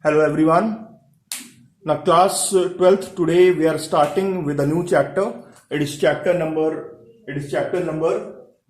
Hello everyone. Now class 12th today we are starting with a new chapter. It is chapter number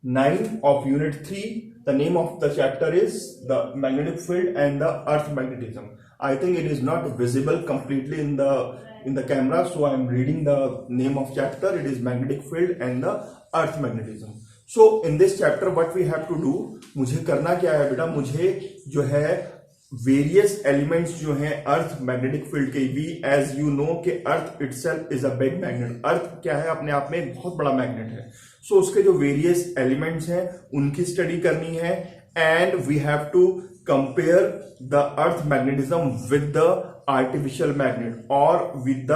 9 of unit 3. The name of the chapter is the magnetic field and the earth magnetism. I think it is not visible completely in the camera, so I am reading the name of chapter. It is magnetic field and the earth magnetism. So in this chapter what we have to do, मुझे करना क्या है बेटा, मुझे जो है various elements जो हैं अर्थ मैग्नेटिक फील्ड के, वी एज यू नो कि earth itself is a big magnet. Earth क्या है, अपने आप में एक बहुत बड़ा मैग्नेट है. सो उसके जो वेरियस एलिमेंट्स हैं उनकी स्टडी करनी है and we have to compare the earth magnetism with the artificial magnet और with the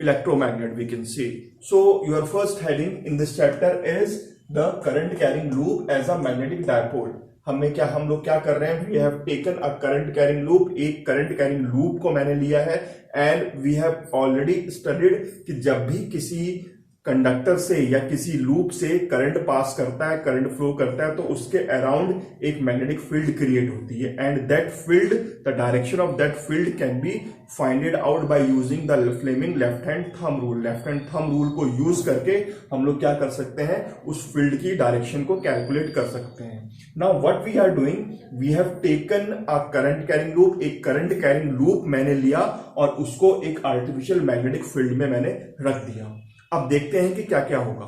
electromagnet we can say. So your first heading in this chapter is the current carrying loop as a magnetic dipole. हम लोग क्या कर रहे हैं, we have taken a current carrying loop. एक current carrying loop को मैंने लिया है and we have already studied कि जब भी किसी कंडक्टर से या किसी लूप से करंट पास करता है, करंट फ्लो करता है, तो उसके अराउंड एक मैग्नेटिक फील्ड क्रिएट होती है and that field, the direction of that field can be finded out by using the Fleming left hand thumb rule. Left hand thumb rule को यूज करके हम लोग क्या कर सकते हैं, उस फील्ड की डायरेक्शन को कैलकुलेट कर सकते हैं. Now what we are doing, we have taken a current carrying loop. एक करंट कैरिंग लूप मैंने लिया और उसको एक आर्टिफिशियल मैग्नेटिक फील्ड में मैंने रख दिया. अब देखते हैं कि क्या क्या होगा.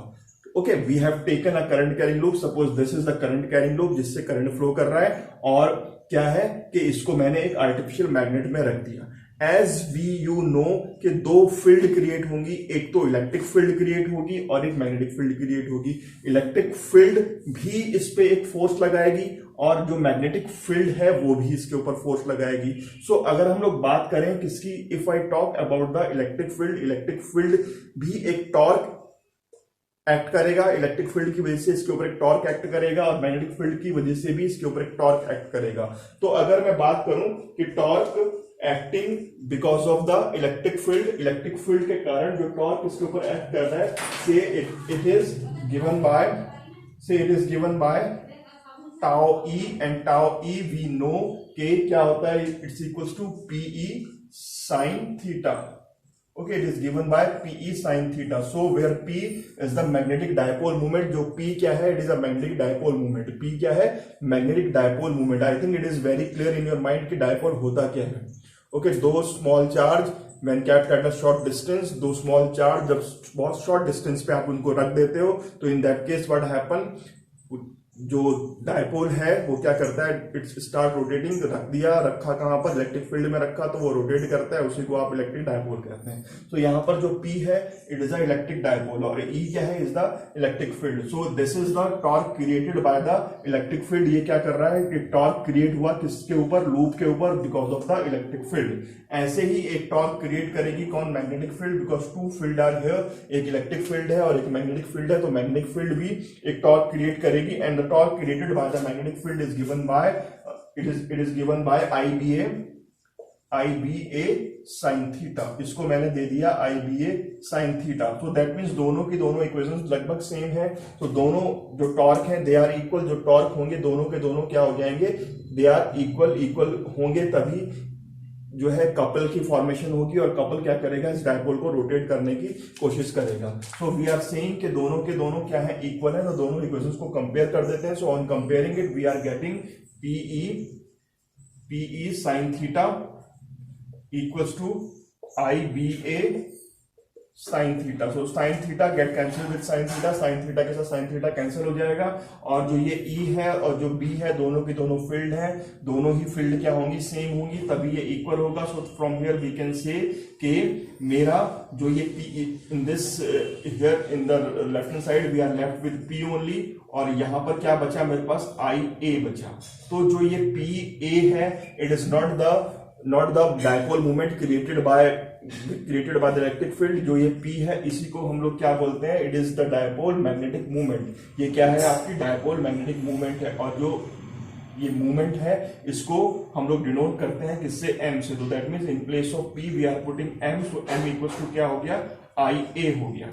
Okay, we have taken a current carrying loop. Suppose this is the current carrying loop जिससे करंट फ्लो कर रहा है और क्या है कि इसको मैंने एक आर्टिफिशियल मैग्नेट में रख दिया. एज वी यू नो कि दो फील्ड क्रिएट होंगी, एक तो इलेक्ट्रिक फील्ड क्रिएट होगी और एक मैग्नेटिक फील्ड क्रिएट होगी. इलेक्ट्रिक फील्ड भी इस पे एक फोर्स लगाएगी और जो मैग्नेटिक फील्ड है वो भी इसके ऊपर फोर्स लगाएगी. सो अगर हम लोग बात करें किसकी, if I talk about the electric field भी एक टॉर्क एक्ट करेगा. इलेक्ट्रिक फील्ड की वजह से इसके ऊपर एक टॉर्क एक्ट करेगा और मैग्नेटिक फील्ड की वजह से भी इसके ऊपर एक टॉर्क एक्ट करेगा. तो अगर मैं बात करूं कि torque acting because of the electric field के कारण जो टॉर्क इसके ऊपर एक्ट कर रहा है, it is given bye tau e and tau e we know के क्या होता है, it's equals to pe sin theta. Okay, it is given by pe sin theta. So where p is the magnetic dipole moment. जो p क्या है, it is a magnetic dipole moment. p क्या है, magnetic dipole moment. I think it is very clear in your mind कि dipole होता क्या है. Okay, दो small charge when kept at a short distance, दो small charge जब बहुत short distance पे आप उनको रख देते हो तो in that case what happen, जो डायपोल है वो क्या करता है, इट्स स्टार्ट रोटेटिंग. रखा कहां पर, इलेक्ट्रिक फील्ड में रखा तो वो रोटेट करता है, उसी को आप इलेक्ट्रिक डायपोल कहते हैं. तो यहां पर जो P है it is a electric dipole और E क्या है, is the electric field. So this is the torque created by the electric field. ये क्या कर रहा है कि टॉर्क क्रिएट हुआ किसके ऊपर, लूप के ऊपर, because of the electric field. ऐसे ही एक टॉर्क क्रिएट करेगी कौन, magnetic field, because two field are here. एक इलेक्ट्रिक फील्ड है और एक मैग्नेटिक फील्ड है, तो मैग्नेटिक फील्ड भी एक टॉर्क क्रिएट करेगी and the torque created by the magnetic field is given bye it is given by IBA sin theta. इसको मैंने दे दिया IBA sin थीटा. तो दैट मीन्स दोनों की दोनों इक्वेशंस लगभग सेम है. तो दोनों जो टॉर्क हैं दे आर इक्वल. जो टॉर्क होंगे दोनों के दोनों क्या हो जाएंगे, दे आर इक्वल होंगे, तभी जो है कपल की फॉर्मेशन होगी और कपल क्या करेगा, इस डायपोल को रोटेट करने की कोशिश करेगा. सो वी आर सेइंग कि दोनों के दोनों क्या है, इक्वल है. तो दोनों इक्वेशंस को कंपेयर कर देते हैं. So on comparing it we are getting PE sin theta equals to IBA sin theta. So sin theta get cancel with sin theta. sin theta के साथ sin थीटा कैंसिल हो जाएगा और जो ये E है और जो B है दोनों की दोनों फील्ड है, दोनों ही फील्ड क्या होंगी, सेम होंगी, तभी ये इक्वल होगा. So from here we can say कि मेरा जो ये P in this here in the left hand side we are left with P only और यहां पर क्या बचा मेरे पास, IA बचा. तो जो ये PA है it is not the dipole movement created by the electric field. जो ये P है इसी को हम लोग क्या बोलते हैं, it is the dipole magnetic movement. ये क्या है, आपकी डायपोल मैग्नेटिक मूवमेंट है और जो ये मूवमेंट है इसको हम लोग डिनोट करते हैं किससे, M से. तो that means in place of P we are putting M. So M equals to क्या हो गया, IA हो गया.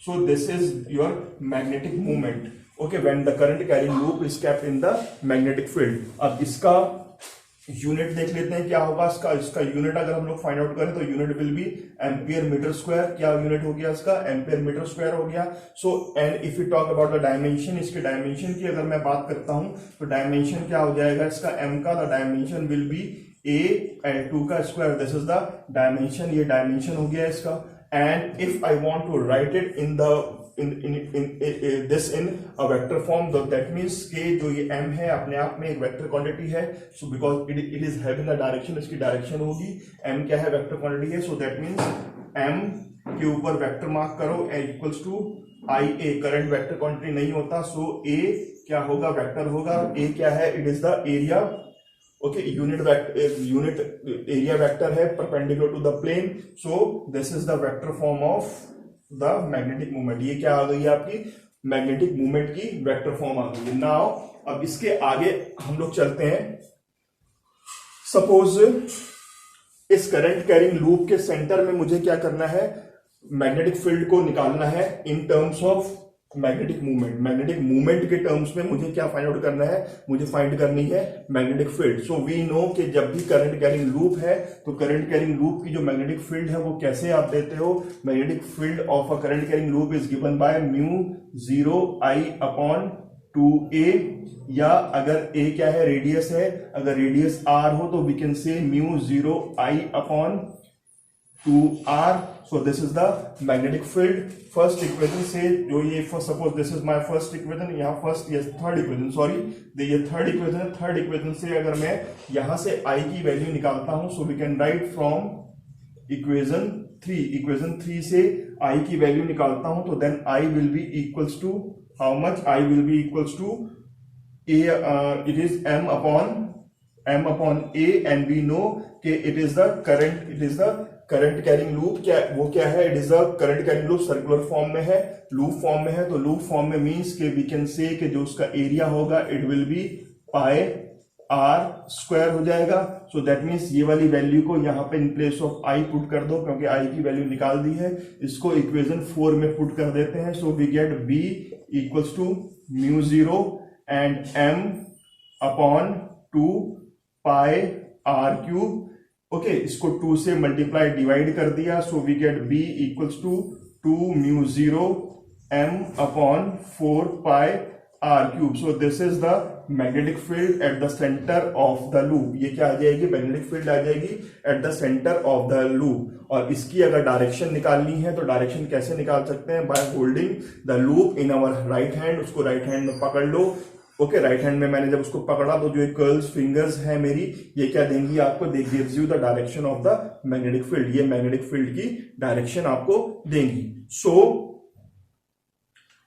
So this is your magnetic movement. Okay, when the current carrying loop is kept in the magnetic field. अब इसका unit देख लेते हैं क्या होगा इसका यूनिट अगर हम लोग फाइंड आउट करें तो unit will be ampere metre square. क्या यूनिट हो गया इसका? एम्पियर मीटर स्क्वायर हो गया। So and if you talk about the dimension, इसके डायमेंशन की अगर मैं बात करता हूं तो डायमेंशन क्या हो जाएगा इसका? एम का the dimension will be AL2 का square, this is the dimension, ये डायमेंशन हो गया इसका। And if I want to write it in a vector form, that means के जो ये m है अपने आप में एक वेक्टर क्वांटिटी है। So because it is having a direction, इसकी डायरेक्शन होगी, m क्या है? वेक्टर क्वांटिटी है। सो दैट मीन्स m के ऊपर वेक्टर मार्क करो, equals to IA, current vector quantity नहीं होता। सो A क्या होगा? वेक्टर होगा। A क्या है? It is the area. Okay, unit area vector है perpendicular to the plane. So this is the vector form of the magnetic movement. ये क्या आ गई है? आपकी मैग्नेटिक मूवमेंट की वेक्टर फॉर्म आ गई है। नाउ अब इसके आगे हम लोग चलते हैं। सपोज इस करंट कैरिंग लूप के सेंटर में मुझे क्या करना है? मैग्नेटिक फील्ड को निकालना है इन terms of magnetic movement. Magnetic movement के टर्म्स में मुझे क्या फाइंड आउट करना है? मुझे फाइंड करनी है magnetic field. So we know कि जब भी करंट कैरिंग लूप है तो करंट कैरिंग लूप की जो मैग्नेटिक फील्ड है वो कैसे आप देते हो? Magnetic field of a current carrying loop is given by mu 0 I upon 2a, या अगर a क्या है? रेडियस है, अगर रेडियस r हो तो we can say mu 0 I upon 2r। So this is the magnetic field. First equation से जो ये suppose this is my first equation, यहाँ फर्स्ट ये थर्ड इक्वेशन, सॉरी ये थर्ड इक्वेशन है। थर्ड इक्वेशन से अगर मैं यहां से I की वैल्यू निकालता हूं, so we can write from equation 3 से I की वैल्यू निकालता हूं तो then I will be equals to how much? I will be equals to it is m upon a, and we know कि it is the current carrying loop. क्या वो क्या है? It is a current carrying loop, circular form में है, loop form में है। तो लूप फॉर्म में मींस के वी कैन से कि जो उसका एरिया होगा it will B pi r square हो जाएगा। सो दैट मीन्स ये वाली वैल्यू को यहाँ पे इन प्लेस ऑफ I पुट कर दो, क्योंकि I की वैल्यू निकाल दी है। इसको इक्वेशन 4 में पुट कर देते हैं। So we get B equals to mu 0 and m upon 2 pi r cube. Okay, इसको 2 से मल्टीप्लाई डिवाइड कर दिया। So we get B equals to 2 mu 0 m upon 4 pi r cube. So this is the magnetic field at the centre of the loop. ये क्या आ जाएगी? Magnetic field आ जाएगी at the centre of the loop. और इसकी अगर direction निकालनी है तो डायरेक्शन कैसे निकाल सकते हैं? By holding the loop in our right hand. उसको राइट हैंड में पकड़ लो। ओके, राइट हैंड में मैंने जब उसको पकड़ा तो जो कर्ल्स फिंगर्स है मेरी, ये क्या देंगी आपको? They gives you the direction of the magnetic field. ये मैग्नेटिक फील्ड की डायरेक्शन आपको देंगी। सो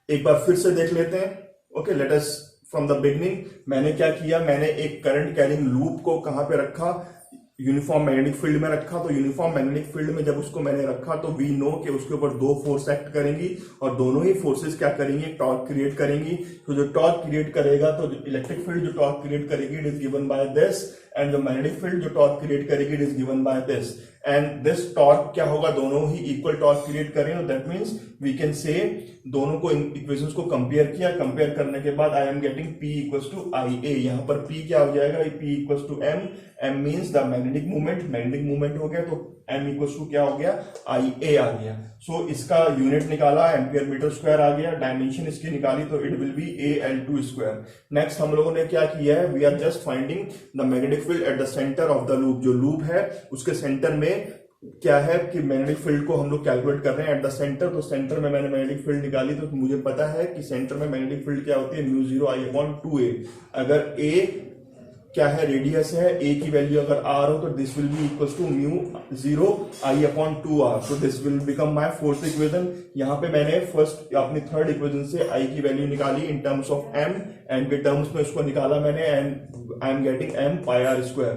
एक बार फिर से देख लेते हैं। Okay, let us from the beginning. मैंने क्या किया? मैंने एक करंट कैरिंग लूप को कहां पे रखा? यूनिफॉर्म मैग्नेटिक फील्ड में रखा। तो यूनिफॉर्म मैग्नेटिक फील्ड में जब उसको मैंने रखा तो वी नो कि उसके ऊपर दो फोर्स एक्ट करेंगी और दोनों ही फोर्सेस क्या करेंगी? टॉर्क क्रिएट करेंगी। तो जो टॉर्क क्रिएट करेगा, तो इलेक्ट्रिक फील्ड जो टॉर्क क्रिएट करेगी it is given by this, and जो मैग्नेटिक फील्ड जो टॉर्क क्रिएट करेगी it is given by this. And this torque क्या होगा? दोनों ही इक्वल टॉर्क क्रिएट करें। That means we can say दोनों को इक्वेशंस को कंपेयर किया। कंपेयर करने के बाद I am getting P equals to IA। यहाँ पर P क्या हो जाएगा? P equals to M। M means the magnetic movement, magnetic movement हो गया, तो M इक्वल्स टू क्या हो गया? IA आ गया। सो इसका यूनिट निकाला, एम्पियर मीटर स्क्वायर आ गया। डायमेंशन इसकी निकाली तो it will be AL2 square. Next हम लोगों ने क्या किया है? We are just finding the magnetic field at the centre of the loop. जो लूप है उसके सेंटर में क्या है कि मैग्नेटिक फील्ड को हम लोग कैलकुलेट कर रहे हैं एट द सेंटर। तो सेंटर में मैंने मैग्नेटिक फील्ड निकाली तो मुझे पता है कि सेंटर में मैग्नेटिक फील्ड क्या होती है? Mu 0 I upon 2a। अगर a क्या है? रेडियस है, a की वैल्यू अगर r हो तो this will be equals to mu 0 I upon 2r। So this will become my fourth equation. यहाँ पे मैंने फर्स्ट अपनी थर्ड इक्वेशन से I की वैल्यू निकाली in terms of m, and के टर्म्स में उसको निकाला मैंने, and I am getting m pi r square.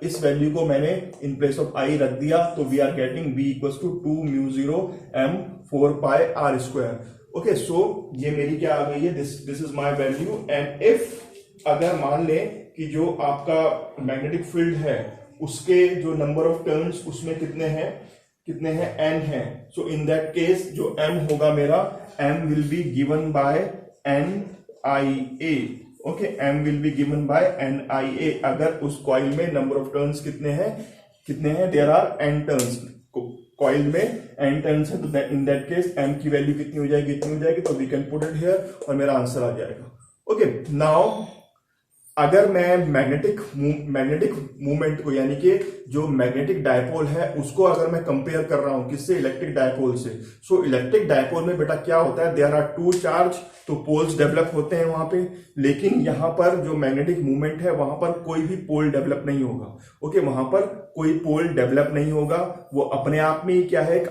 इस वैल्यू को मैंने इन प्लेस ऑफ I रख दिया तो we are getting b equals to 2 mu 0 m 4 pi r square. Okay, सो ये मेरी क्या आ गई है? This is my value. And if अगर मान लें कि जो आपका मैग्नेटिक फील्ड है उसके जो नंबर ऑफ टर्न्स उसमें कितने हैं? n है। सो इन दैट केस जो m होगा मेरा, m will be given by NIA। Okay, m will be given by NIA। अगर उस कॉइल में नंबर ऑफ टर्न्स कितने हैं, there are n turns, coil में n टर्न्स है, तो इन दैट केस m की वैल्यू कितनी हो जाएगी, तो we can put it here और मेरा आंसर आ जाएगा। ओके, नाउ अगर मैं मैग्नेटिक मूवमेंट को, यानी कि जो मैग्नेटिक डायपोल है उसको अगर मैं कंपेयर कर रहा हूं किससे, इलेक्ट्रिक डायपोल से। सो इलेक्ट्रिक डायपोल में बेटा क्या होता है, देयर आर टू चार्ज, तो पोल्स डेवलप होते हैं वहां पे, लेकिन यहां पर जो मैग्नेटिक मूवमेंट है वहां पर कोई भी पोल डेवलप नहीं होगा। ओके, वहां पर कोई पोल डेवलप नहीं होगा, वो अपने आप में क्या है, एक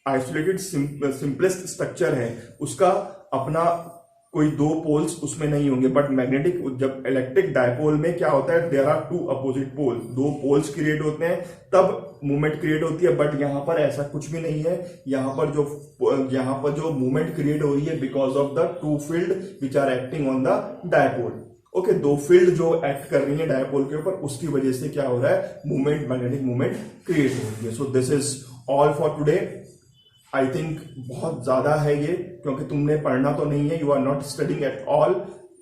आइसोलेटेड सिंपलेस्ट स्ट्रक्चर है, उसका अपना कोई दो पोल्स उसमें नहीं होंगे। बट मैग्नेटिक, जब इलेक्ट्रिक डायपोल में क्या होता है, there are two opposite pole, दो पोल्स क्रिएट होते हैं तब मूवमेंट क्रिएट होती है। बट यहां पर ऐसा कुछ भी नहीं है, यहां पर जो मूवमेंट क्रिएट हो रही है because of the two field which are acting on the dipole. Okay, दो फील्ड जो एक्ट कर रही है डायपोल के ऊपर, उसकी वजह से क्या हो रहा है, मैग्नेटिक मूवमेंट क्रिएट हो रही है। सो this is all for today. I think बहुत ज्यादा है ये, क्योंकि तुमने पढ़ना तो नहीं है, you are not studying at all,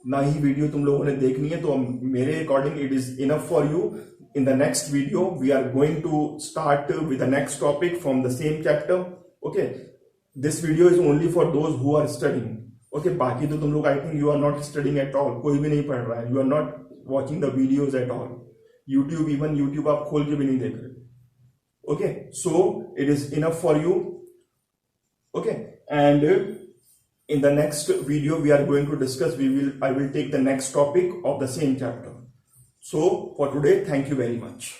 ना ही वीडियो तुम लोगों ने देखनी है, तो मेरे according it is enough for you. In the next video we are going to start with the next topic from the same chapter. Okay, this video is only for those who are studying. Okay, बाकी तो तुम लोग, I think you are not studying at all, कोई भी नहीं पढ़ रहा है, you are not watching the videos at all, YouTube आप खोल के भी नहीं देख रहे। Okay, so it is enough for you. Okay, and in the next video we are going to discuss, I will take the next topic of the same chapter. So for today, thank you very much.